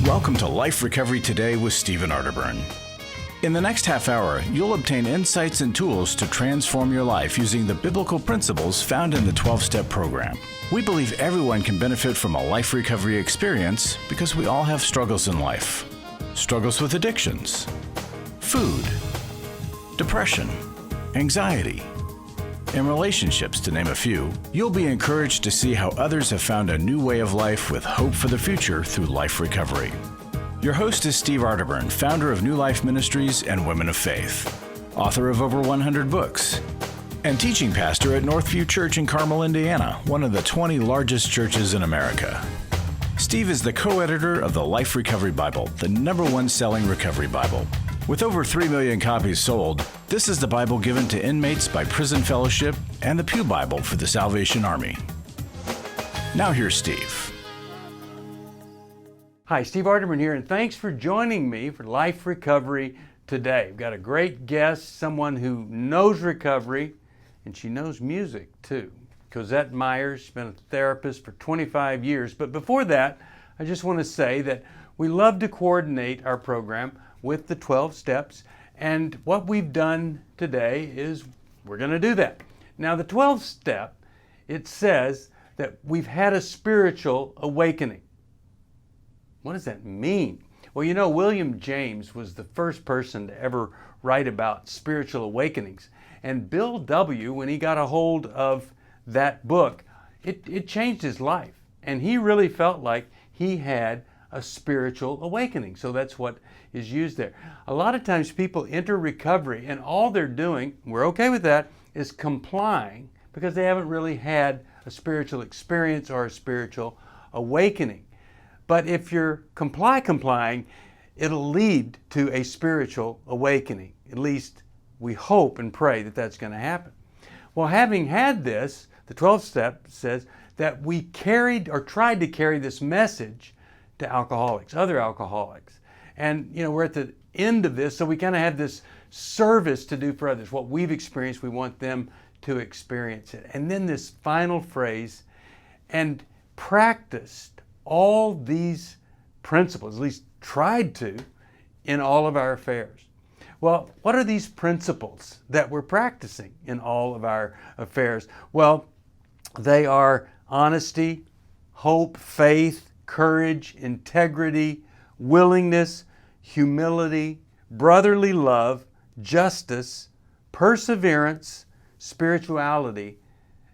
Welcome to Life Recovery Today with Stephen Arterburn. In the next half hour, you'll obtain insights and tools to transform your life using the biblical principles found in the 12-step program. We believe everyone can benefit from a life recovery experience because we all have struggles in life. Struggles with addictions, food, depression, anxiety, and relationships, to name a few. You'll be encouraged to see how others have found a new way of life with hope for the future through life recovery. Your host is Steve Arterburn, founder of New Life Ministries and Women of Faith, author of over 100 books, and teaching pastor at Northview Church in Carmel, Indiana, one of the 20 largest churches in America. Steve is the co-editor of the Life Recovery Bible, the #1 selling recovery Bible. With over 3 million copies sold, this is the Bible given to inmates by Prison Fellowship and the Pew Bible for the Salvation Army. Now here's Steve. Hi, Steve Arterburn here, and thanks for joining me for Life Recovery Today. We've got a great guest, someone who knows recovery, and she knows music too. Cozette Myers, she's been a therapist for 25 years. But before that, I just want to say that we love to coordinate our program with the 12 steps. And what we've done today is we're going to do that. Now, the 12th step, it says that we've had a spiritual awakening. What does that mean? Well, you know, William James was the first person to ever write about spiritual awakenings. And Bill W., when he got a hold of that book, it changed his life. And he really felt like he had a spiritual awakening. So that's what is used there. A lot of times people enter recovery and all they're doing, we're okay with that, is complying because they haven't really had a spiritual experience or a spiritual awakening. But if you're complying, it'll lead to a spiritual awakening. At least we hope and pray that that's going to happen. Well, having had this, the 12th step says that we carried or tried to carry this message to alcoholics, other alcoholics. And, you know, we're at the end of this, so we kind of have this service to do for others. What we've experienced, we want them to experience it. And then this final phrase, and practiced all these principles, at least tried to, in all of our affairs. Well, what are these principles that we're practicing in all of our affairs? Well, they are honesty, hope, faith, courage, integrity, willingness, humility, brotherly love, justice, perseverance, spirituality,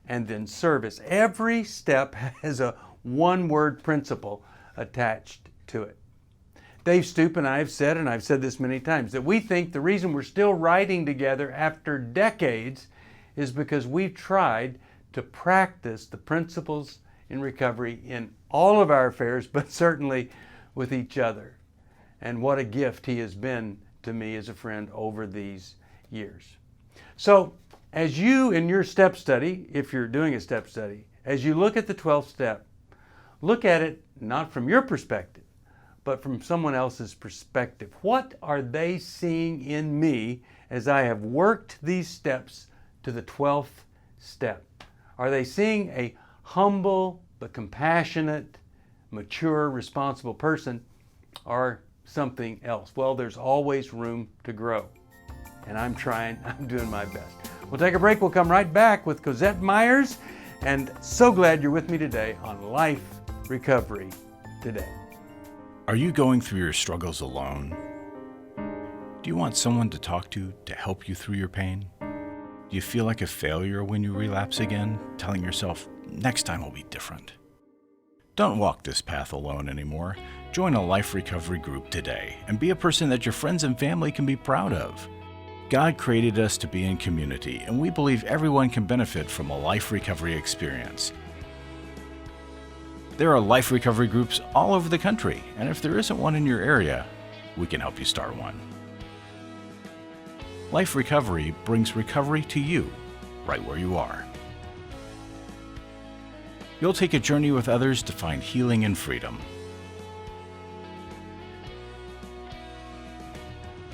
and then service. Every step has a one-word principle attached to it. Dave Stoop and I have said, and I've said this many times, that we think the reason we're still writing together after decades is because we've tried to practice the principles in recovery in all of our affairs, but certainly with each other. And what a gift he has been to me as a friend over these years. So as you in your step study, if you're doing a step study, as you look at the 12th step, look at it not from your perspective, but from someone else's perspective. What are they seeing in me as I have worked these steps to the 12th step? Are they seeing a humble but compassionate, mature, responsible person, or something else? Well, there's always room to grow. And I'm doing my best. We'll take a break. We'll come right back with Cozette Myers. And so glad you're with me today on Life Recovery Today. Are you going through your struggles alone? Do you want someone to talk to help you through your pain? Do you feel like a failure when you relapse again, telling yourself, next time will be different? Don't walk this path alone anymore. Join a life recovery group today and be a person that your friends and family can be proud of. God created us to be in community, and we believe everyone can benefit from a life recovery experience. There are life recovery groups all over the country, and if there isn't one in your area, we can help you start one. Life Recovery brings recovery to you, right where you are. You'll take a journey with others to find healing and freedom.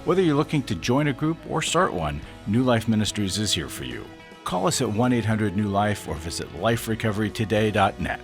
Whether you're looking to join a group or start one, New Life Ministries is here for you. Call us at 1-800-NEW-LIFE or visit liferecoverytoday.net.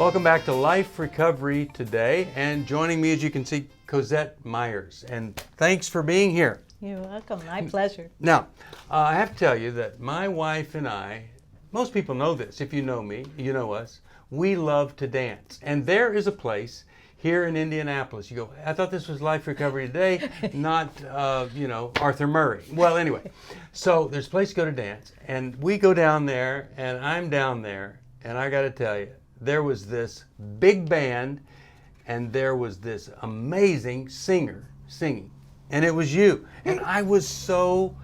Welcome back to Life Recovery Today, and joining me, as you can see, Cozette Myers. And thanks for being here. You're welcome. My pleasure. Now, I have to tell you that my wife and I, most people know this, if you know me, you know us, we love to dance. And there is a place here in Indianapolis. You go, I thought this was Life Recovery Today, not, Arthur Murray. Well, anyway, so there's a place to go to dance, and we go down there, and I'm down there, and I got to tell you, there was this big band, and there was this amazing singer singing, and it was you. And I was so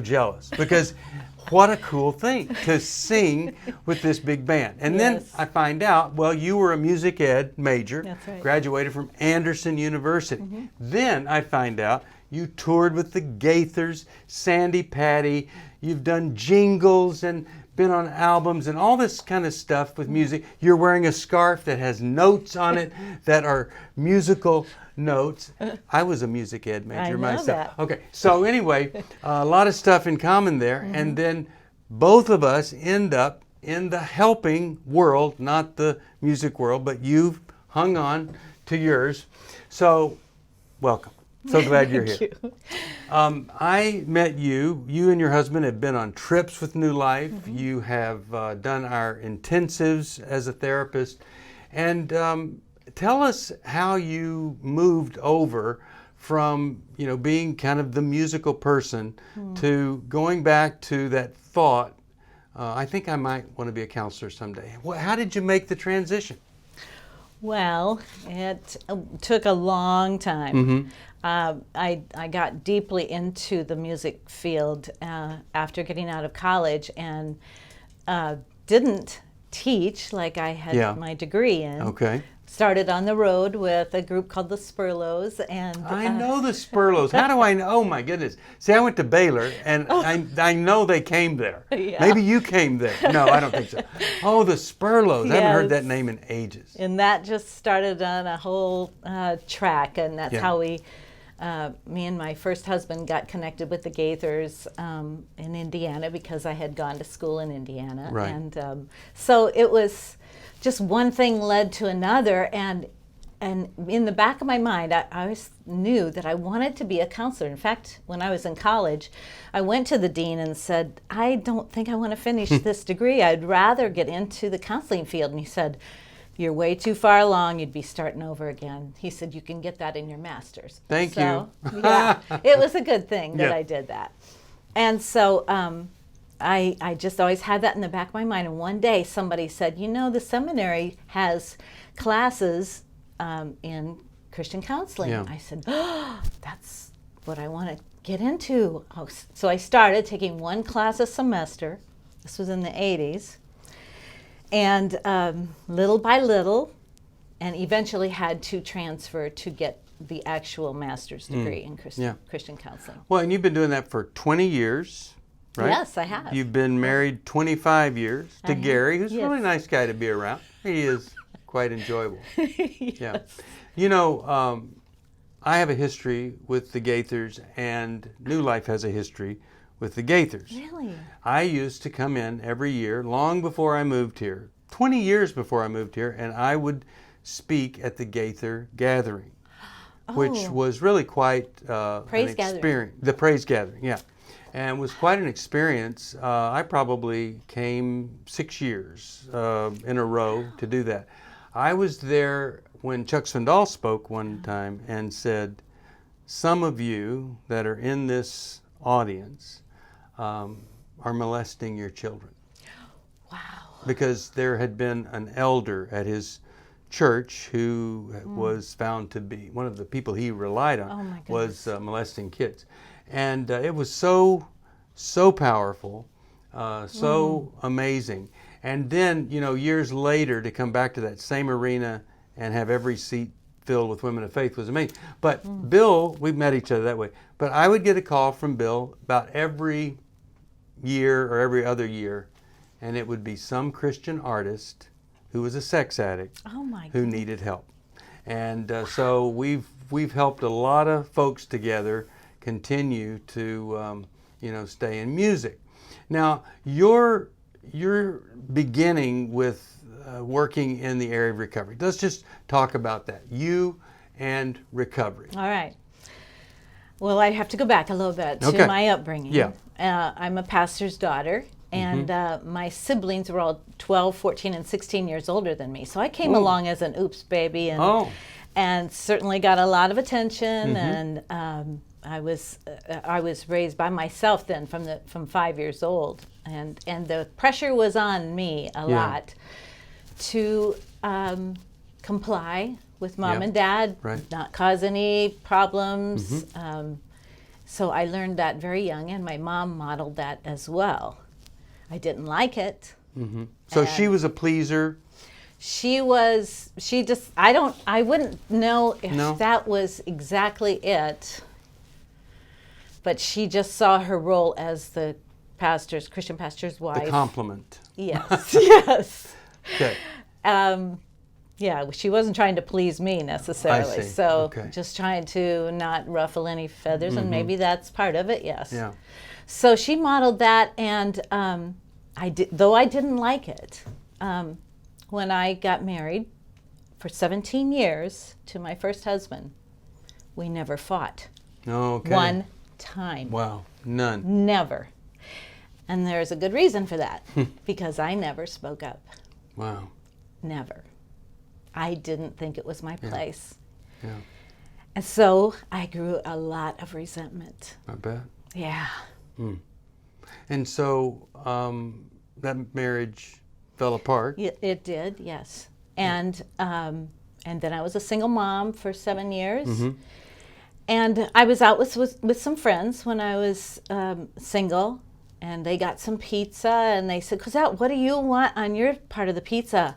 jealous, because what a cool thing to sing with this big band. And then I find out, well, you were a music ed major. That's right. Graduated from Anderson University. Then I find out you toured with the Gaithers, Sandy Patty, you've done jingles and been on albums and all this kind of stuff with music. You're wearing a scarf that has notes on it that are musical notes. I was a music ed major I know myself. that. Okay, so anyway, a lot of stuff in common there, and then both of us end up in the helping world, not the music world, but you've hung on to yours. So, welcome. So glad you're here. Thank you. I met you. You and your husband have been on trips with New Life. You have done our intensives as a therapist. And tell us how you moved over from, being kind of the musical person to going back to that thought, I think I might want to be a counselor someday. How did you make the transition? Well, it took a long time. I got deeply into the music field after getting out of college, and didn't teach like I had my degree in. Okay. Started on the road with a group called the Spurlows, and I know the Spurlows. How do I know? Oh my goodness! See, I went to Baylor, and I know they came there. Yeah. Maybe you came there. No, I don't think so. Oh, the Spurlows. I haven't heard that Yes. name in ages. And that just started on a whole track, and that's how me and my first husband got connected with the Gaithers in Indiana, because I had gone to school in Indiana. Right. And so it was just one thing led to another, and in the back of my mind, I always knew that I wanted to be a counselor. In fact, when I was in college, I went to the dean and said, I don't think I want to finish this degree. I'd rather get into the counseling field. And he said, you're way too far along. You'd be starting over again. He said, you can get that in your master's. Thank you. Yeah, it was a good thing that Yeah. I did that. And so I just always had that in the back of my mind. And one day somebody said, the seminary has classes in Christian counseling. Yeah. I said, that's what I want to get into. So I started taking one class a semester. This was in the 80s. And little by little, and eventually had to transfer to get the actual master's degree in Christian counseling. Well, and you've been doing that for 20 years, right? Yes, I have. You've been married 25 years to Gary, who's a really Yes. nice guy to be around. He is quite enjoyable. Yeah. I have a history with the Gaithers, and New Life has a history with the Gaithers. Really? I used to come in every year, long before I moved here, 20 years before I moved here, and I would speak at the Gaither gathering, which was really quite Praise an gathering. experience. The praise gathering, yeah. And it was quite an experience. I probably came 6 years in a row to do that. I was there when Chuck Swindoll spoke one time and said, some of you that are in this audience are molesting your children. Wow. Because there had been an elder at his church who was found to be, one of the people he relied on was molesting kids. And it was so powerful, so amazing. And then, years later, to come back to that same arena and have every seat filled with women of faith was amazing. But Bill, we met each other that way, but I would get a call from Bill about every year or every other year, and it would be some Christian artist who was a sex addict who needed help. And so we've helped a lot of folks together continue to stay in music. Now you're beginning with working in the area of recovery. Let's just talk about that. You and recovery. All right. Well, I have to go back a little bit to Okay. my upbringing. Yeah. I'm a pastor's daughter, and my siblings were all 12, 14, and 16 years older than me. So I came Ooh. along as an oops baby, and certainly got a lot of attention. And I was raised by myself then from 5 years old, and the pressure was on me a lot to comply with mom and dad, not cause any problems. So I learned that very young, and my mom modeled that as well. I didn't like it. So she was a pleaser. I wouldn't know if that was exactly it, but she just saw her role as the Christian pastor's wife. The compliment. Yes, yes. Okay. Yeah, she wasn't trying to please me necessarily. I see. So Okay. just trying to not ruffle any feathers, and maybe that's part of it, yes. Yeah. So she modeled that, and though I didn't like it, when I got married for 17 years to my first husband, we never fought. Okay. One time. Wow. None. Never. And there's a good reason for that, because I never spoke up. Wow. Never. I didn't think it was my place. Yeah. And so I grew a lot of resentment. I bet. Yeah. And so that marriage fell apart. It did, yes. And then I was a single mom for 7 years. And I was out with some friends when I was single, and they got some pizza, and they said, "Cozette, what do you want on your part of the pizza?"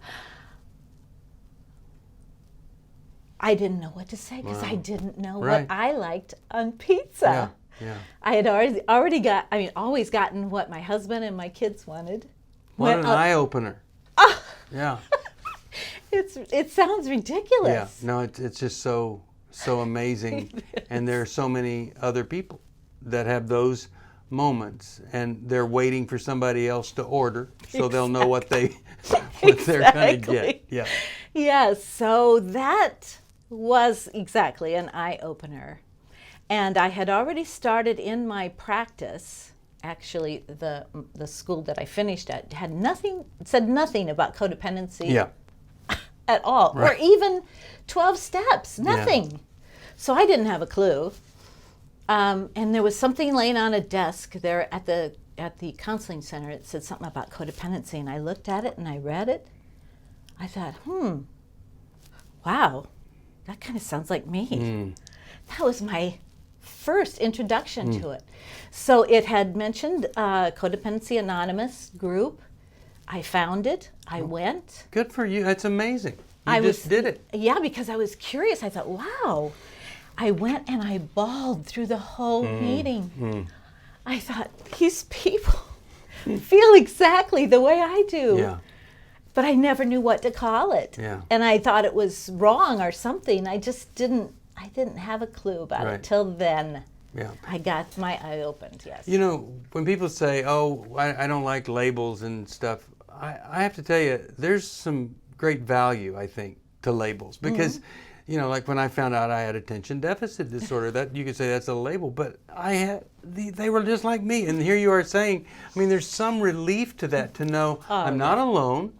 I didn't know what to say, because I didn't know what I liked on pizza. Yeah. I had always gotten what my husband and my kids wanted. What an eye-opener. Yeah. It sounds ridiculous. Yeah. No, it's just so amazing. And there are so many other people that have those moments, and they're waiting for somebody else to order so they'll know what they're going to get. Yeah. Yes, so that was exactly an eye-opener. And I had already started in my practice. Actually, the school that I finished at said nothing about codependency at all, or even 12 steps, nothing. So I didn't have a clue. And there was something laying on a desk there at the counseling center. It said something about codependency, and I looked at it and I read it. I thought, wow, that kind of sounds like me. That was my first introduction to it. So it had mentioned Codependency Anonymous group. I found it. I went. Good for you. That's amazing. You just did it. Yeah, because I was curious. I thought, wow. I went and I bawled through the whole meeting. I thought, these people feel exactly the way I do. Yeah. But I never knew what to call it. Yeah. And I thought it was wrong or something. I didn't have a clue about it till then. Yeah. I got my eye opened, yes. You know, when people say, oh, I don't like labels and stuff, I have to tell you, there's some great value, I think, to labels. Because, you know, like when I found out I had attention deficit disorder, that you could say that's a label, but they were just like me. And here you are saying, I mean, there's some relief to that, to know I'm not alone.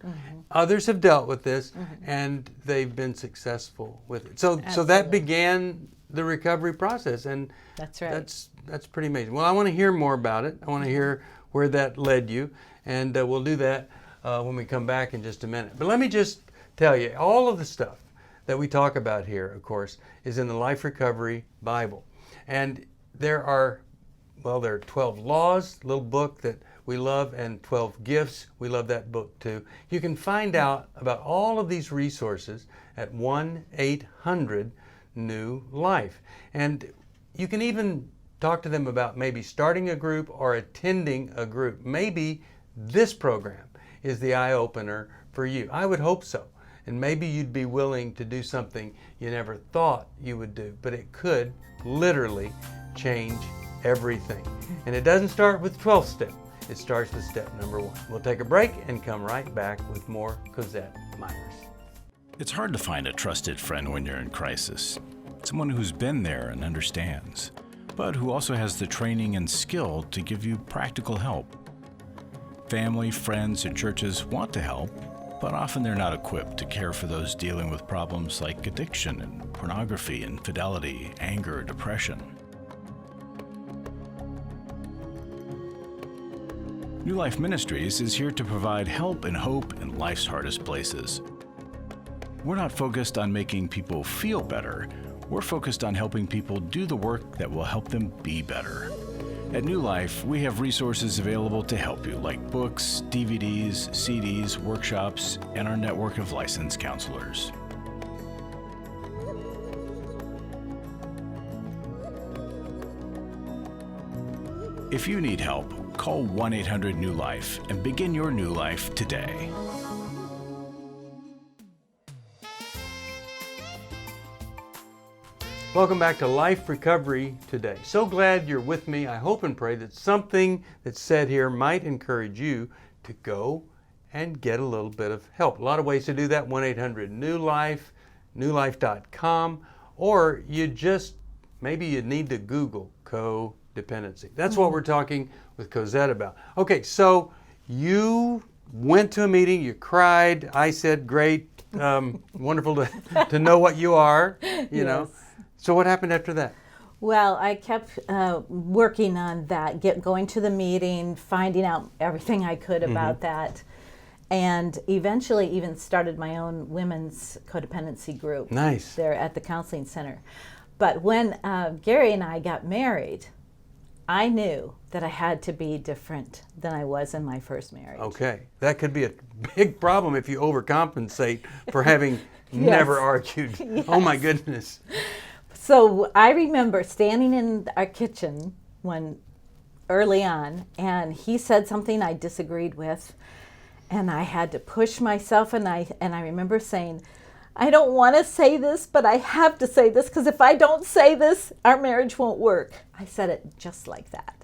Others have dealt with this, and they've been successful with it. So that began the recovery process, and that's right. That's pretty amazing. Well, I want to hear more about it. I want to hear where that led you, and we'll do that when we come back in just a minute. But let me just tell you, all of the stuff that we talk about here, of course, is in the Life Recovery Bible. And there are 12 laws, little book that we love, and 12 gifts. We love that book too. You can find out about all of these resources at 1-800-NEW-LIFE. And you can even talk to them about maybe starting a group or attending a group. Maybe this program is the eye-opener for you. I would hope so. And maybe you'd be willing to do something you never thought you would do, but it could literally change everything. And it doesn't start with 12 step. It starts with step number 1. We'll take a break and come right back with more Cozette Myers. It's hard to find a trusted friend when you're in crisis. Someone who's been there and understands, but who also has the training and skill to give you practical help. Family, friends, and churches want to help, but often they're not equipped to care for those dealing with problems like addiction and pornography, infidelity, anger, depression. New Life Ministries is here to provide help and hope in life's hardest places. We're not focused on making people feel better. We're focused on helping people do the work that will help them be better. At New Life, we have resources available to help you, like books, DVDs, CDs, workshops, and our network of licensed counselors. If you need help, call 1-800-NEW-LIFE and begin your new life today. Welcome back to Life Recovery Today. So glad you're with me. I hope and pray that something that's said here might encourage you to go and get a little bit of help. A lot of ways to do that. 1-800-NEW-LIFE, newlife.com, or maybe you need to Google codependency. That's what we're talking with Cozette about. Okay, so you went to a meeting, you cried. I said, great, wonderful to know what you are, you know. So what happened after that? Well, I kept working on that, going to the meeting, finding out everything I could about that, and eventually even started my own women's codependency group. Nice. There at the counseling center. But when Gary and I got married, I knew that I had to be different than I was in my first marriage. Okay, that could be a big problem if you overcompensate for having never argued. Yes. Oh my goodness. So I remember standing in our kitchen early on, and he said something I disagreed with, and I had to push myself, and I remember saying, I don't want to say this, but I have to say this, because if I don't say this, our marriage won't work. I said it just like that.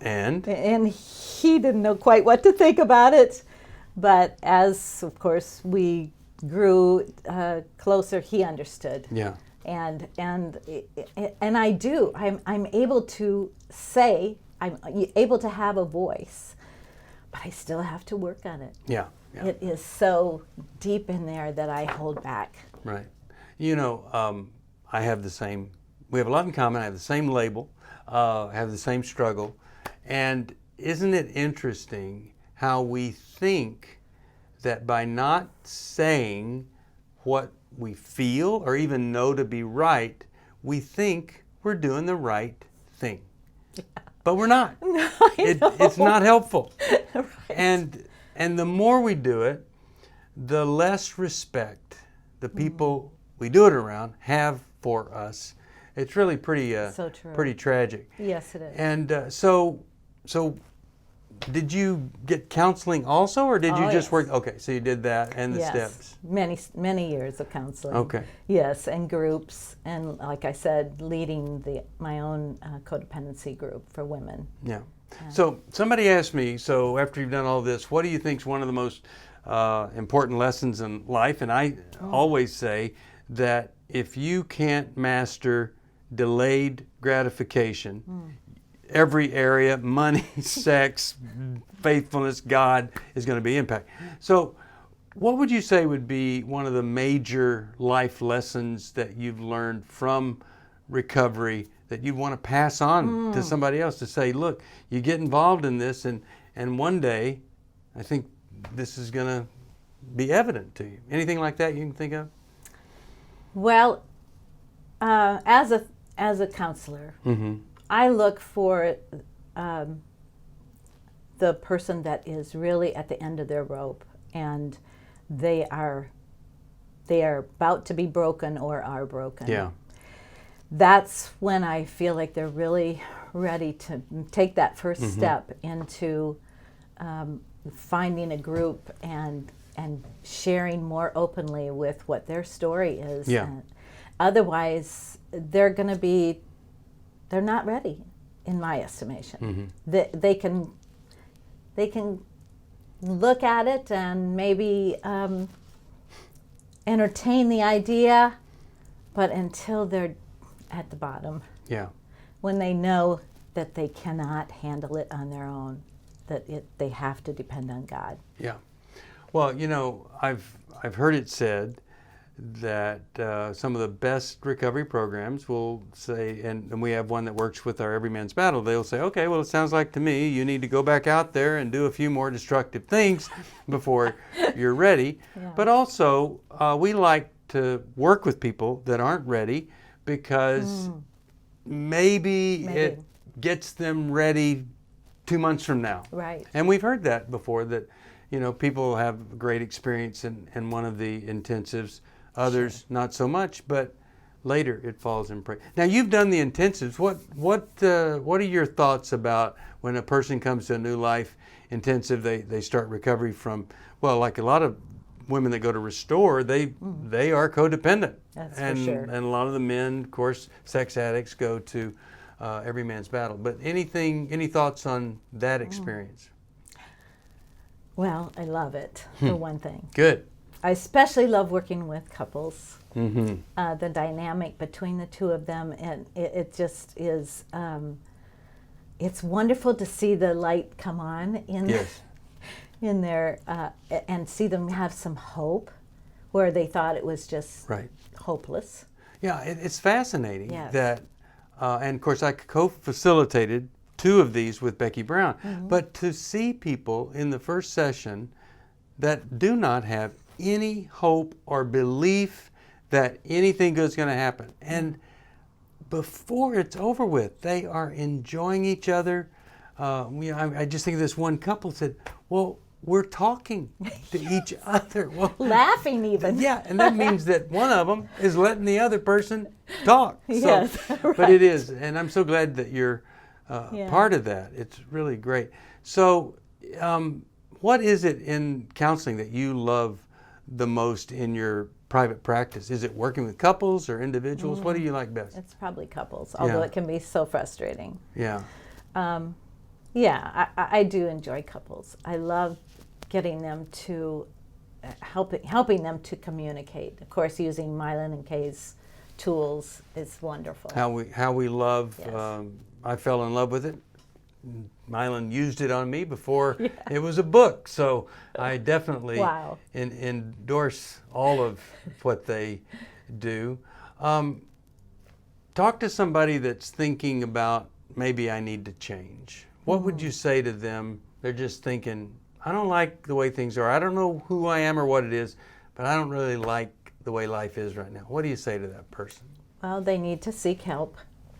And he didn't know quite what to think about it, but as, of course, we grew closer, he understood. yeah. And I do. I'm able to say, I'm able to have a voice, but I still have to work on it. Yeah. It is so deep in there that I hold back. Right. You know, I have the same, we have a lot in common. I have the same label, have the same struggle. And isn't it interesting how we think that by not saying what we feel or even know to be right, we think we're doing the right thing. Yeah. But we're not. No, it's not helpful. Right. And the more we do it, the less respect the people we do it around have for us. It's really pretty So true. pretty tragic. Yes, it is. And so did you get counseling also, or did you just yes. work? Okay, so you did that and the Yes. steps. Many years of counseling. Okay. Yes, and groups, and like I said, leading my own codependency group for women. Yeah. So somebody asked me, so after you've done all this, what do you think is one of the most important lessons in life? And I always say that if you can't master delayed gratification, every area, money, sex, faithfulness, God is going to be impacted. So what would you say would be one of the major life lessons that you've learned from recovery that you'd want to pass on to somebody else to say, look, you get involved in this and one day I think this is going to be evident to you. Anything like that you can think of? Well, as a counselor, I look for the person that is really at the end of their rope, and they are about to be broken or are broken. Yeah. That's when I feel like they're really ready to take that first step into finding a group and sharing more openly with what their story is. Yeah. Otherwise, they're not ready, in my estimation. They can they can look at it and maybe entertain the idea, but until they're at the bottom, Yeah. when they know that they cannot handle it on their own, they have to depend on God. Yeah. Well, you know, I've heard it said that some of the best recovery programs will say, and we have one that works with our Every Man's Battle, they'll say, okay, well, it sounds like to me you need to go back out there and do a few more destructive things before you're ready. Yeah. But also, we like to work with people that aren't ready because maybe it gets them ready 2 months from now. Right. And we've heard that before, that, you know, people have great experience in one of the intensives, others not so much, but later it falls in prey. Now, you've done the intensives. What are your thoughts about when a person comes to a New Life intensive, they start recovery from, well, like a lot of women that go to Restore, they are codependent. That's and, for sure. And a lot of the men, of course, sex addicts, go to Every Man's Battle. But any thoughts on that experience? Well, I love it, for one thing. Good. I especially love working with couples. Mm-hmm. The dynamic between the two of them, and it just is, it's wonderful to see the light come on Yes. in their, and see them have some hope where they thought it was just Right. hopeless. Yeah, it's fascinating Yes. that, and of course I co-facilitated 2 of these with Becky Brown, but to see people in the first session that do not have any hope or belief that anything good is going to happen, and before it's over with, they are enjoying each other. I just think of this one couple said, well, we're talking to each other. Well, Laughing even. yeah, and that means that one of them is letting the other person talk. Yes, So, right. But it is, and I'm so glad that you're part of that. It's really great. So, what is it in counseling that you love the most in your private practice? Is it working with couples or individuals? What do you like best? It's probably couples, although it can be so frustrating. Yeah. Yeah, I do enjoy couples. I love getting them to, helping them to communicate. Of course, using Mylan and Kay's tools is wonderful. How we love, Yes. I fell in love with it. Mylan used it on me before it was a book, so I definitely Wow. endorse all of what they do. Talk to somebody that's thinking about, maybe I need to change. What would you say to them? They're just thinking, I don't like the way things are. I don't know who I am or what it is, but I don't really like the way life is right now. What do you say to that person? Well, they need to seek help,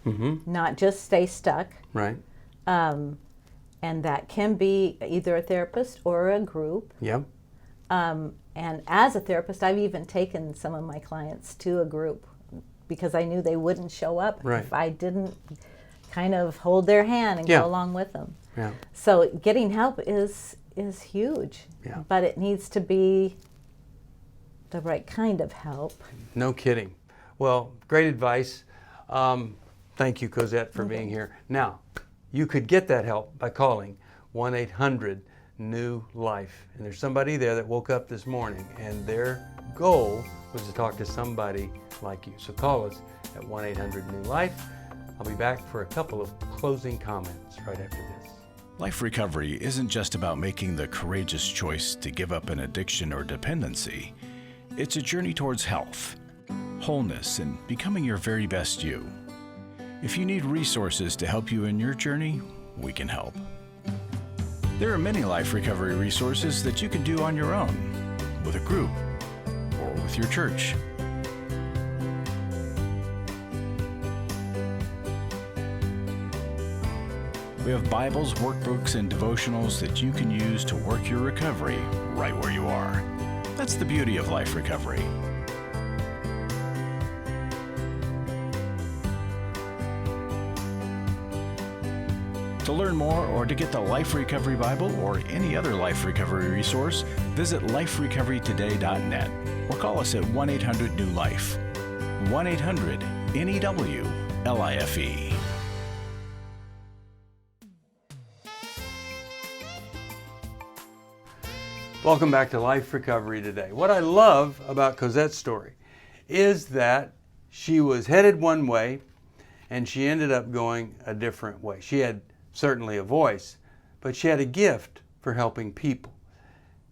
Mm-hmm. not just stay stuck. Right. And that can be either a therapist or a group. Yep. And as a therapist, I've even taken some of my clients to a group because I knew they wouldn't show up Right. if I didn't kind of hold their hand and Yeah. go along with them. Yeah. So getting help is huge, Yeah. but it needs to be the right kind of help. No kidding. Well, great advice. Thank you, Cozette, for being here. Now, you could get that help by calling 1-800-NEW-LIFE. And there's somebody there that woke up this morning and their goal was to talk to somebody like you. So call us at 1-800-NEW-LIFE. I'll be back for a couple of closing comments right after this. Life recovery isn't just about making the courageous choice to give up an addiction or dependency. It's a journey towards health, wholeness, and becoming your very best you. If you need resources to help you in your journey, we can help. There are many life recovery resources that you can do on your own, with a group, or with your church. We have Bibles, workbooks, and devotionals that you can use to work your recovery right where you are. That's the beauty of life recovery. To learn more or to get the Life Recovery Bible or any other life recovery resource, visit liferecoverytoday.net or call us at 1-800-NEW-LIFE. 1-800-NEW-LIFE. Welcome back to Life Recovery Today. What I love about Cozette's story is that she was headed one way and she ended up going a different way. She had certainly a voice, but she had a gift for helping people.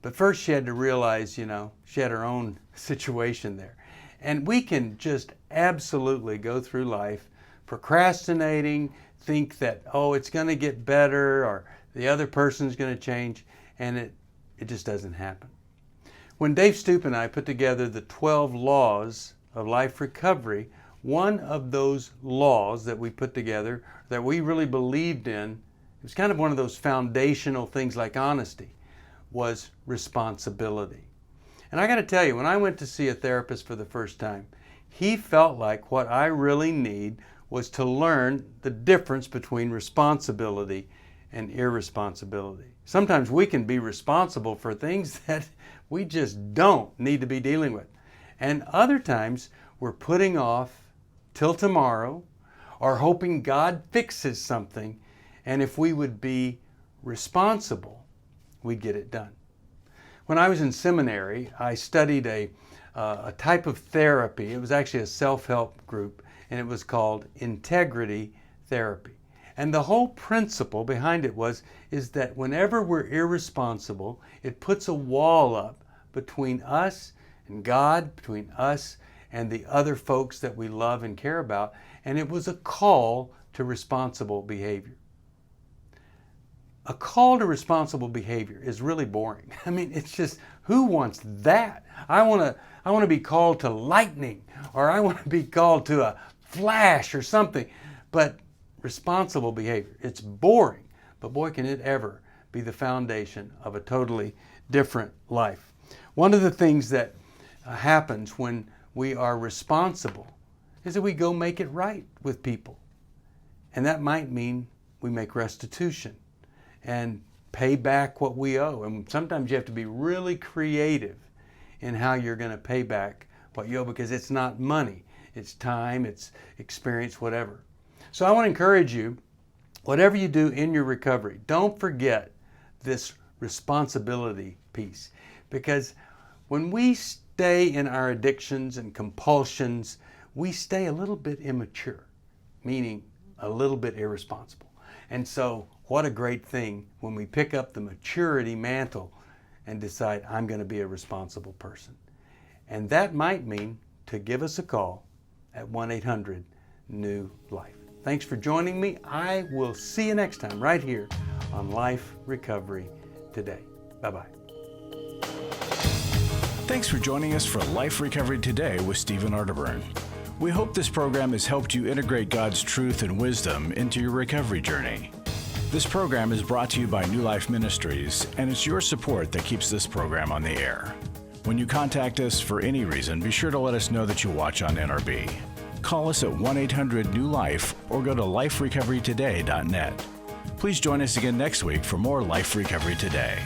But first she had to realize, she had her own situation there. And we can just absolutely go through life procrastinating, think that, it's going to get better or the other person's going to change, and it just doesn't happen. When Dave Stoop and I put together the 12 laws of life recovery, one of those laws that we put together that we really believed in, it was kind of one of those foundational things like honesty, was responsibility. And I got to tell you, when I went to see a therapist for the first time, he felt like what I really need was to learn the difference between responsibility and irresponsibility. Sometimes we can be responsible for things that we just don't need to be dealing with. And other times we're putting off till tomorrow or hoping God fixes something, and if we would be responsible, we'd get it done. When I was in seminary, I studied a type of therapy. It was actually a self-help group, and it was called integrity therapy. And the whole principle behind it is that whenever we're irresponsible, it puts a wall up between us and God, between us and the other folks that we love and care about, and it was a call to responsible behavior. A call to responsible behavior is really boring. I mean, it's just, who wants that? I want to be called to lightning, or I want to be called to a flash or something. But responsible behavior, it's boring, but boy, can it ever be the foundation of a totally different life. One of the things that happens when we are responsible is that we go make it right with people. And that might mean we make restitution and pay back what we owe. And sometimes you have to be really creative in how you're going to pay back what you owe, because it's not money, it's time, it's experience, whatever. So I want to encourage you, whatever you do in your recovery, don't forget this responsibility piece. Because when we stay in our addictions and compulsions, we stay a little bit immature, meaning a little bit irresponsible. And so what a great thing when we pick up the maturity mantle and decide, I'm going to be a responsible person. And that might mean to give us a call at 1-800-NEW-LIFE. Thanks for joining me. I will see you next time right here on Life Recovery Today. Bye-bye. Thanks for joining us for Life Recovery Today with Stephen Arterburn. We hope this program has helped you integrate God's truth and wisdom into your recovery journey. This program is brought to you by New Life Ministries, and it's your support that keeps this program on the air. When you contact us for any reason, be sure to let us know that you watch on NRB. Call us at 1-800-NEW-LIFE or go to liferecoverytoday.net. Please join us again next week for more Life Recovery Today.